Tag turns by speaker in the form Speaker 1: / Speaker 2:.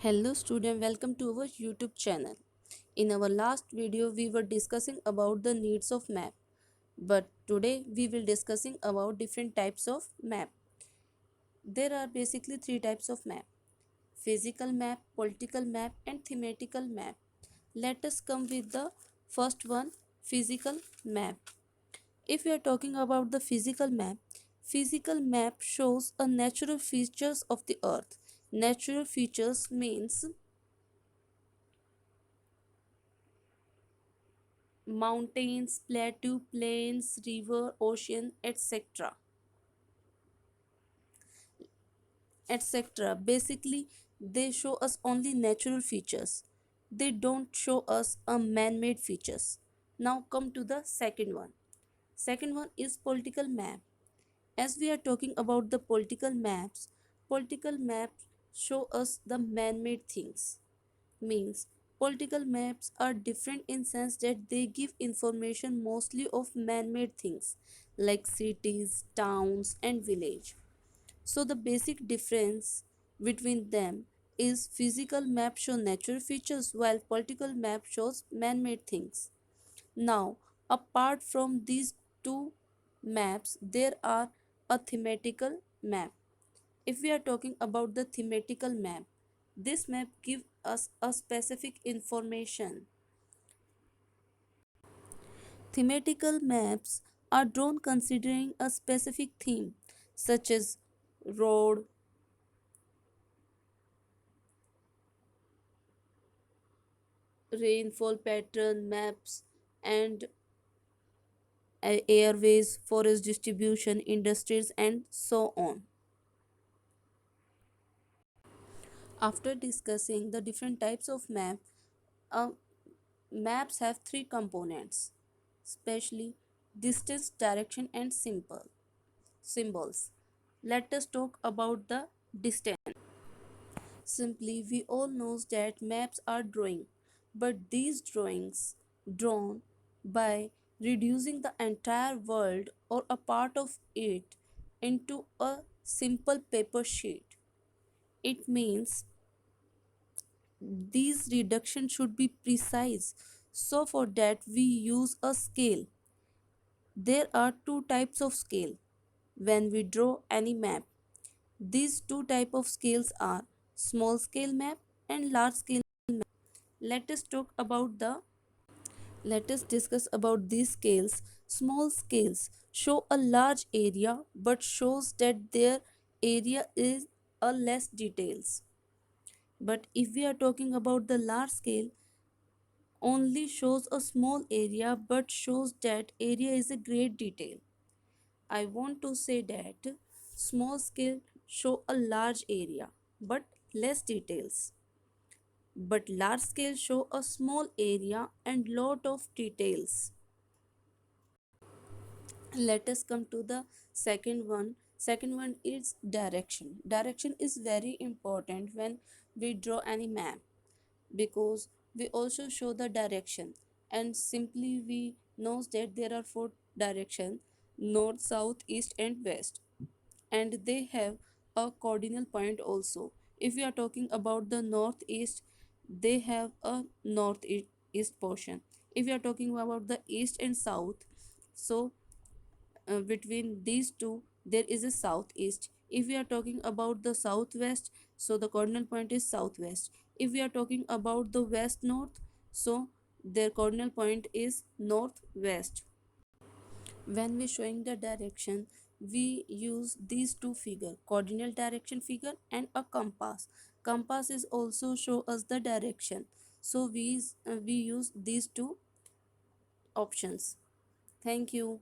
Speaker 1: Hello student, welcome to our YouTube channel. In our last video we were discussing about the needs of map, but today we will discussing about different types of map. There are basically three types of map: physical map, political map and thematical map. Let us come with the first one, physical map. If we are talking about the physical map shows a natural features of the earth. Natural features means mountains, plateau, plains, river, ocean, etc. etc. Basically, they show us only natural features. They don't show us a man-made features. Now come to the second one. Second one is political map. As we are talking about the political maps show us the man-made things. Means political maps are different in sense that they give information mostly of man-made things like cities, towns and village. So the basic difference between them is physical map show natural features while political map shows man-made things. Now, apart from these two maps, there are a thematical map. If we are talking about the thematical map, this map gives us a specific information. Thematical maps are drawn considering a specific theme, such as road, rainfall pattern maps, and airways, forest distribution, industries, and so on. After discussing the different types of map, uh, maps have three components, especially distance, direction, and simple symbols. Let us talk about the distance. Simply, we all know that maps are drawing, but these drawings drawn by reducing the entire world or a part of it into a simple paper sheet. It means these reductions should be precise. So for that we use a scale. There are two types of scale when we draw any map. These two type of scales are small scale map and large scale map. Let us talk about the Let us discuss about these scales. Small scales show a large area but shows that their area is a less details. But if we are talking about the large scale, only shows a small area but shows that area is a great detail. I want to say that small scale show a large area but less details. But large scale show a small area and lot of details. Let us come to the second one is direction is very important when we draw any map because we also show the direction, and simply we knows that there are four directions: north, south, east and west, and they have a cardinal point also. If we are talking about the northeast, they have a northeast portion. If we are talking about the east and south, so between these two there is a southeast. If we are talking about the southwest, so the cardinal point is southwest. If we are talking about the west north, so their cardinal point is northwest. When we showing the direction, we use these two figure, cardinal direction figure and a compass. Compass is also show us the direction, so we use these two options. Thank you.